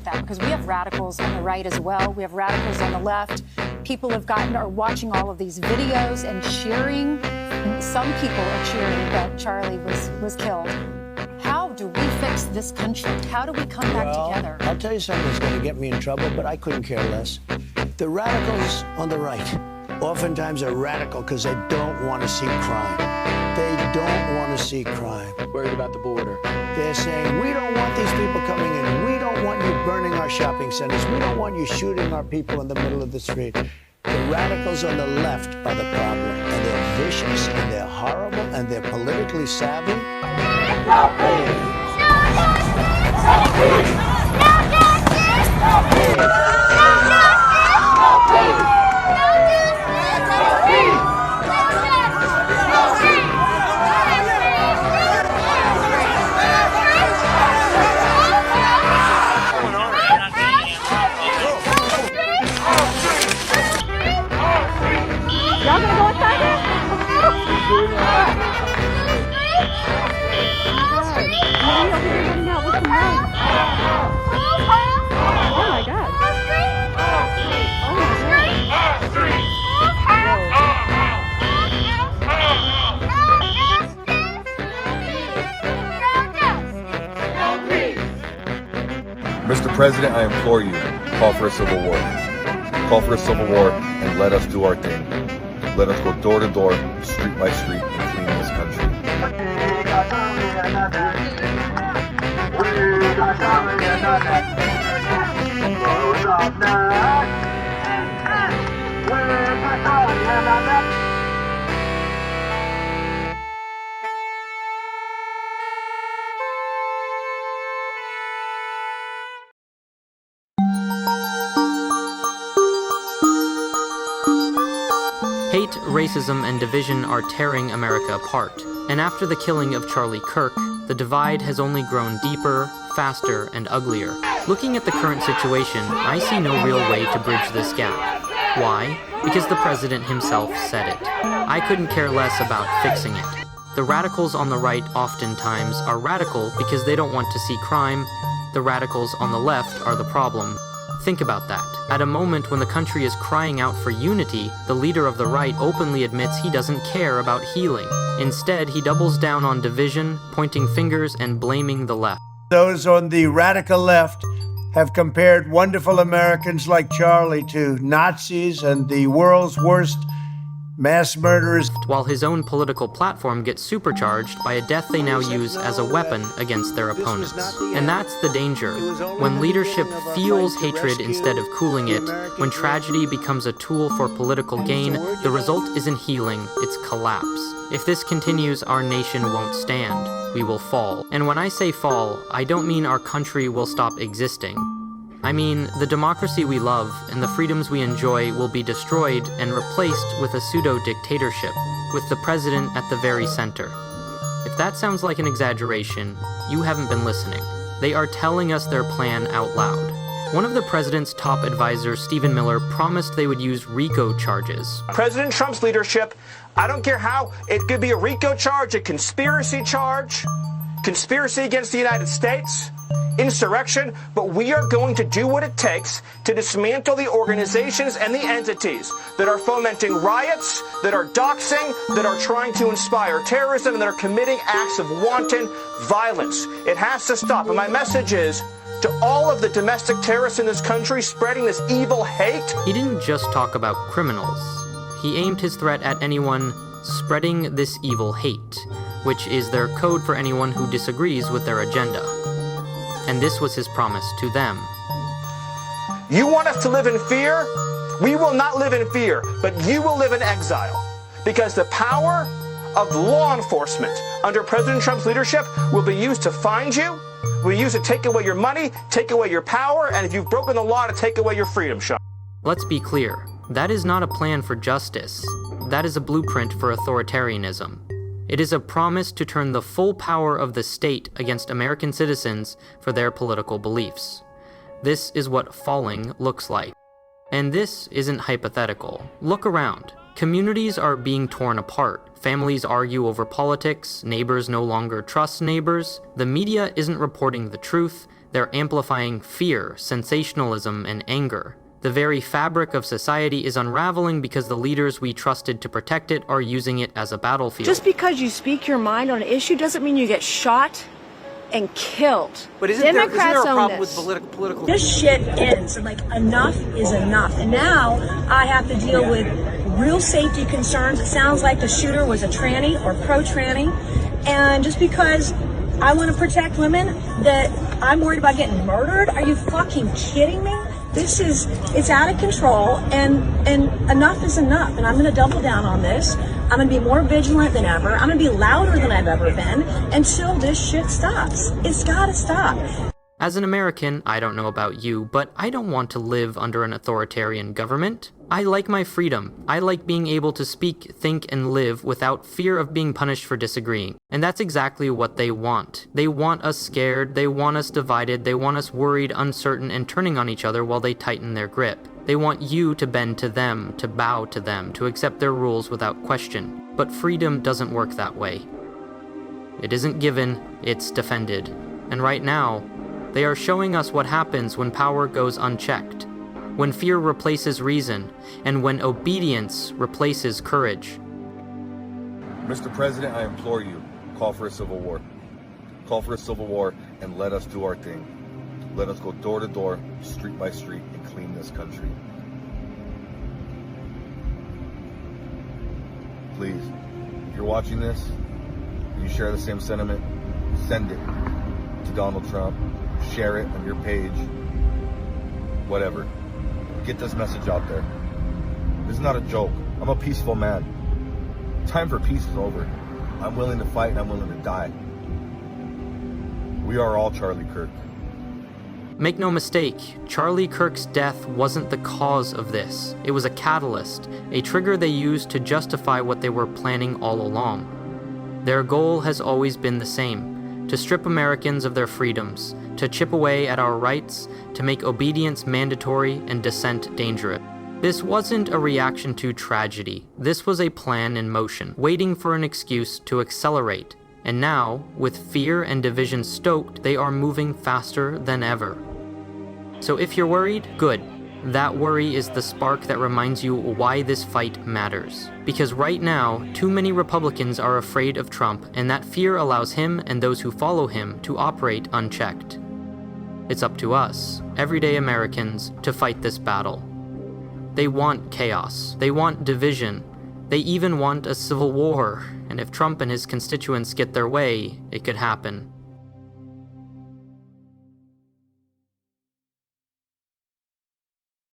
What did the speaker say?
with that, because we have radicals on the right as well. We have radicals on the left. People are watching all of these videos and cheering. Some people are cheering that Charlie was killed. How do we fix this country? How do we come back together? I'll tell you something that's going to get me in trouble, but I couldn't care less. The radicals on the right oftentimes are radical because they don't want to see crime. They don't want to see crime. Worried about the border. They're saying, we don't want these people coming in. We don't want you burning our shopping centers. We don't want you shooting our people in the middle of the street. The radicals on the left are the problem. And they're vicious, and they're horrible, and they're politically savvy. No peace! No justice! No peace! No justice! No peace! No justice! No peace! Y'all gonna go inside there? Oh my God. Mr. President, I implore you, call for a civil war. Call for a civil war and let us do our thing. Let us go door to door, street by street, and clean this country. Hate, racism, and division are tearing America apart. And after the killing of Charlie Kirk, the divide has only grown deeper, faster, and uglier. Looking at the current situation, I see no real way to bridge this gap. Why? Because the president himself said it. I couldn't care less about fixing it. The radicals on the right oftentimes are radical because they don't want to see crime. The radicals on the left are the problem. Think about that. At a moment when the country is crying out for unity, the leader of the right openly admits he doesn't care about healing. Instead, he doubles down on division, pointing fingers and blaming the left. Those on the radical left have compared wonderful Americans like Charlie to Nazis and the world's worst mass murderers. While his own political platform gets supercharged by a death they now use as a weapon against their opponents. And that's the danger. When leadership feels hatred instead of cooling it, when tragedy becomes a tool for political gain, the result isn't healing, it's collapse. If this continues, our nation won't stand. We will fall. And when I say fall, I don't mean our country will stop existing. I mean, the democracy we love and the freedoms we enjoy will be destroyed and replaced with a pseudo-dictatorship, with the president at the very center. If that sounds like an exaggeration, you haven't been listening. They are telling us their plan out loud. One of the president's top advisors, Stephen Miller, promised they would use RICO charges. President Trump's leadership, I don't care how, it could be a RICO charge, a conspiracy charge, conspiracy against the United States, insurrection, but we are going to do what it takes to dismantle the organizations and the entities that are fomenting riots, that are doxing, that are trying to inspire terrorism, and that are committing acts of wanton violence. It has to stop. And my message is to all of the domestic terrorists in this country spreading this evil hate. He didn't just talk about criminals. He aimed his threat at anyone spreading this evil hate, which is their code for anyone who disagrees with their agenda. And this was his promise to them. You want us to live in fear? We will not live in fear, but you will live in exile. Because the power of law enforcement under President Trump's leadership will be used to find you, will be used to take away your money, take away your power, and if you've broken the law, to take away your freedom, Sean. Let's be clear. That is not a plan for justice. That is a blueprint for authoritarianism. It is a promise to turn the full power of the state against American citizens for their political beliefs. This is what falling looks like. And this isn't hypothetical. Look around. Communities are being torn apart. Families argue over politics. Neighbors no longer trust neighbors. The media isn't reporting the truth. They're amplifying fear, sensationalism, and anger. The very fabric of society is unraveling because the leaders we trusted to protect it are using it as a battlefield. Just because you speak your mind on an issue doesn't mean you get shot and killed. But isn't there a problem with this. political... This shit ends. Like, enough is enough. And now I have to deal with real safety concerns. It sounds like the shooter was a tranny or pro-tranny. And just because I want to protect women, that I'm worried about getting murdered? Are you fucking kidding me? It's out of control, and enough is enough, and I'm going to double down on this. I'm going to be more vigilant than ever. I'm going to be louder than I've ever been until this shit stops. It's got to stop. As an American, I don't know about you, but I don't want to live under an authoritarian government. I like my freedom. I like being able to speak, think, and live without fear of being punished for disagreeing. And that's exactly what they want. They want us scared, they want us divided, they want us worried, uncertain, and turning on each other while they tighten their grip. They want you to bend to them, to bow to them, to accept their rules without question. But freedom doesn't work that way. It isn't given, it's defended. And right now, they are showing us what happens when power goes unchecked, when fear replaces reason, and when obedience replaces courage. Mr. President, I implore you, call for a civil war. Call for a civil war and let us do our thing. Let us go door to door, street by street, and clean this country. Please, if you're watching this, you share the same sentiment, send it to Donald Trump. Share it on your page, whatever. Get this message out there. This is not a joke. I'm a peaceful man. Time for peace is over. I'm willing to fight and I'm willing to die. We are all Charlie Kirk. Make no mistake, Charlie Kirk's death wasn't the cause of this. It was a catalyst, a trigger they used to justify what they were planning all along. Their goal has always been the same: to strip Americans of their freedoms, to chip away at our rights, to make obedience mandatory and dissent dangerous. This wasn't a reaction to tragedy. This was a plan in motion, waiting for an excuse to accelerate. And now, with fear and division stoked, they are moving faster than ever. So if you're worried, good. That worry is the spark that reminds you why this fight matters. Because right now, too many Republicans are afraid of Trump, and that fear allows him and those who follow him to operate unchecked. It's up to us, everyday Americans, to fight this battle. They want chaos. They want division. They even want a civil war. And if Trump and his constituents get their way, it could happen.